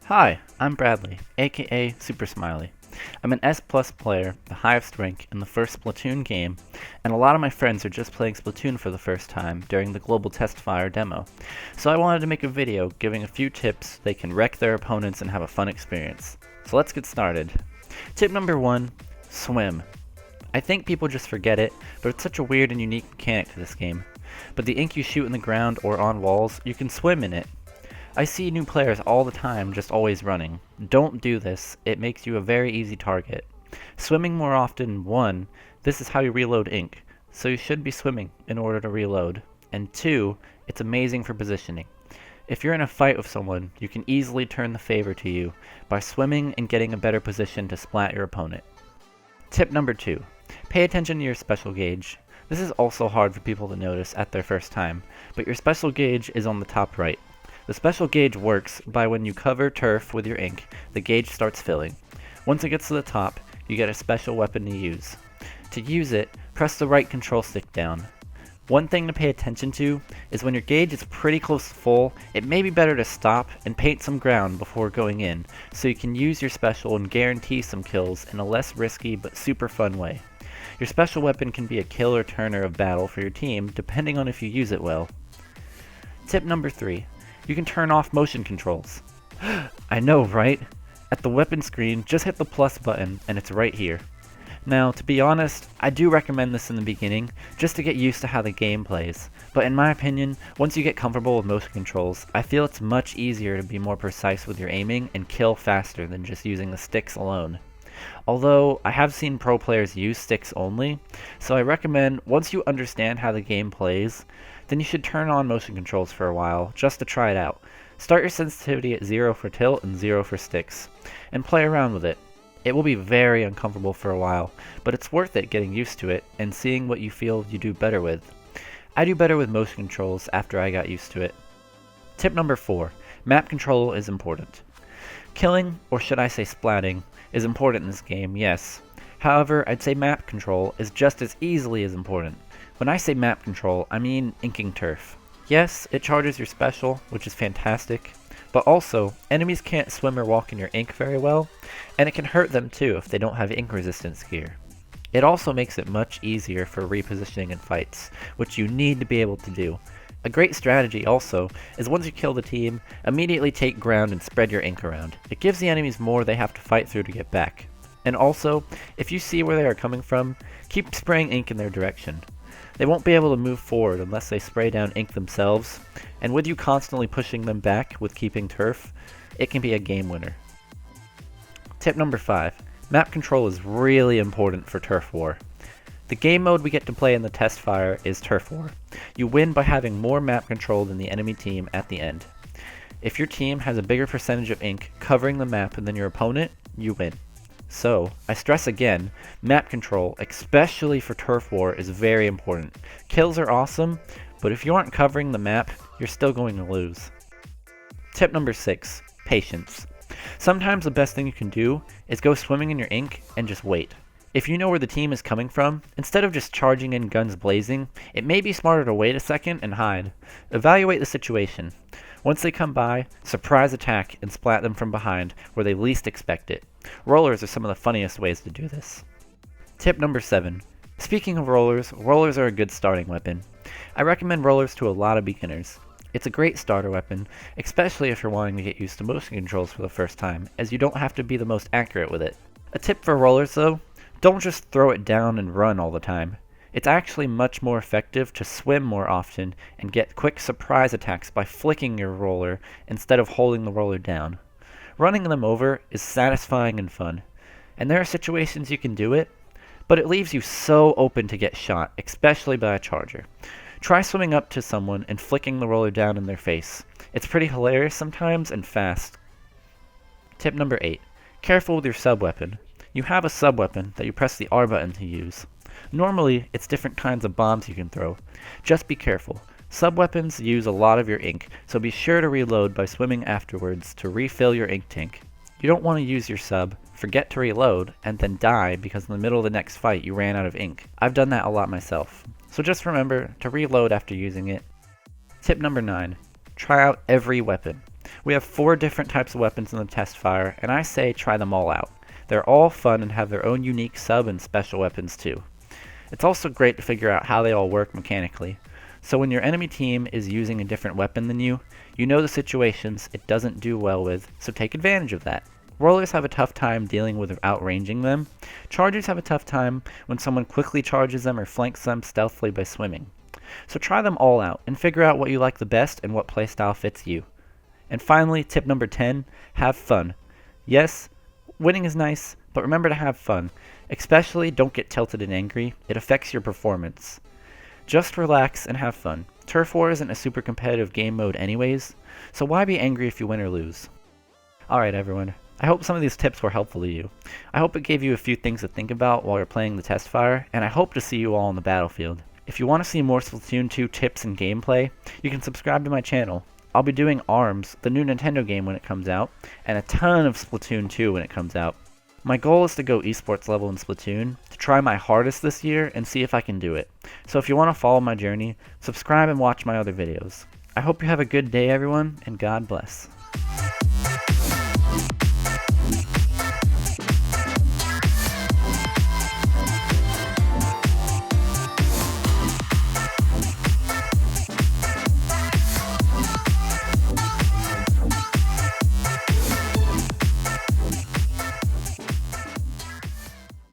Hi, I'm Bradley, aka SuperSmiley. I'm an S+ player, the highest rank in the first Splatoon game, and a lot of my friends are just playing Splatoon for the first time during the Global Testfire demo. So I wanted to make a video giving a few tips they can wreck their opponents and have a fun experience. So let's get started. Tip number 1, swim. I think people just forget it, but it's such a weird and unique mechanic to this game. But the ink you shoot in the ground or on walls, you can swim in it. I see new players all the time just always running. Don't do this, it makes you a very easy target. Swimming more often, 1, this is how you reload ink, so you should be swimming in order to reload. And 2, it's amazing for positioning. If you're in a fight with someone, you can easily turn the favor to you by swimming and getting a better position to splat your opponent. Tip number 2, pay attention to your special gauge. This is also hard for people to notice at their first time, but your special gauge is on the top right. The special gauge works by when you cover turf with your ink, the gauge starts filling. Once it gets to the top, you get a special weapon to use. To use it, press the right control stick down. One thing to pay attention to is when your gauge is pretty close to full, it may be better to stop and paint some ground before going in, so you can use your special and guarantee some kills in a less risky but super fun way. Your special weapon can be a kill or turner of battle for your team, depending on if you use it well. Tip number 3. You can turn off motion controls. I know, right? At the weapon screen, just hit the plus button and it's right here. Now, to be honest, I do recommend this in the beginning, just to get used to how the game plays. But in my opinion, once you get comfortable with motion controls, I feel it's much easier to be more precise with your aiming and kill faster than just using the sticks alone. Although, I have seen pro players use sticks only, so I recommend once you understand how the game plays, then you should turn on motion controls for a while, just to try it out. Start your sensitivity at 0 for tilt and 0 for sticks, and play around with it. It will be very uncomfortable for a while, but it's worth it getting used to it and seeing what you feel you do better with. I do better with motion controls after I got used to it. Tip number 4, map control is important. Killing, or should I say splatting, is important in this game, yes. However, I'd say map control is just as easily as important. When I say map control, I mean inking turf. Yes, it charges your special, which is fantastic, but also, enemies can't swim or walk in your ink very well, and it can hurt them too if they don't have ink resistance gear. It also makes it much easier for repositioning in fights, which you need to be able to do. A great strategy also is once you kill the team, immediately take ground and spread your ink around. It gives the enemies more they have to fight through to get back. And also, if you see where they are coming from, keep spraying ink in their direction. They won't be able to move forward unless they spray down ink themselves, and with you constantly pushing them back with keeping turf, it can be a game winner. Tip number 5. Map control is really important for Turf War. The game mode we get to play in the Testfire is Turf War. You win by having more map control than the enemy team at the end. If your team has a bigger percentage of ink covering the map than your opponent, you win. So, I stress again, map control, especially for Turf War, is very important. Kills are awesome, but if you aren't covering the map, you're still going to lose. Tip number 6, patience. Sometimes the best thing you can do is go swimming in your ink and just wait. If you know where the team is coming from, instead of just charging in guns blazing, it may be smarter to wait a second and hide. Evaluate the situation. Once they come by, surprise attack and splat them from behind where they least expect it. Rollers are some of the funniest ways to do this. Tip number 7. Speaking of rollers, rollers are a good starting weapon. I recommend rollers to a lot of beginners. It's a great starter weapon, especially if you're wanting to get used to motion controls for the first time, as you don't have to be the most accurate with it. A tip for rollers though, don't just throw it down and run all the time. It's actually much more effective to swim more often and get quick surprise attacks by flicking your roller instead of holding the roller down. Running them over is satisfying and fun, and there are situations you can do it, but it leaves you so open to get shot, especially by a charger. Try swimming up to someone and flicking the roller down in their face. It's pretty hilarious sometimes and fast. Tip number 8. Careful with your sub-weapon. You have a sub-weapon that you press the R button to use. Normally, it's different kinds of bombs you can throw. Just be careful. Sub-weapons use a lot of your ink, so be sure to reload by swimming afterwards to refill your ink tank. You don't want to use your sub, forget to reload, and then die because in the middle of the next fight you ran out of ink. I've done that a lot myself. So just remember to reload after using it. Tip number 9. Try out every weapon. We have 4 different types of weapons in the Testfire, and I say try them all out. They're all fun and have their own unique sub and special weapons too. It's also great to figure out how they all work mechanically. So when your enemy team is using a different weapon than you, you know the situations it doesn't do well with, so take advantage of that. Rollers have a tough time dealing with outranging them. Chargers have a tough time when someone quickly charges them or flanks them stealthily by swimming. So try them all out and figure out what you like the best and what playstyle fits you. And finally, tip number 10, have fun. Yes, winning is nice, but remember to have fun. Especially don't get tilted and angry, it affects your performance. Just relax and have fun. Turf War isn't a super competitive game mode anyways, so why be angry if you win or lose? Alright everyone, I hope some of these tips were helpful to you. I hope it gave you a few things to think about while you're playing the Testfire, and I hope to see you all on the battlefield. If you want to see more Splatoon 2 tips and gameplay, you can subscribe to my channel. I'll be doing ARMS, the new Nintendo game when it comes out, and a ton of Splatoon 2 when it comes out. My goal is to go esports level in Splatoon, to try my hardest this year and see if I can do it. So if you want to follow my journey, subscribe and watch my other videos. I hope you have a good day everyone, and God bless.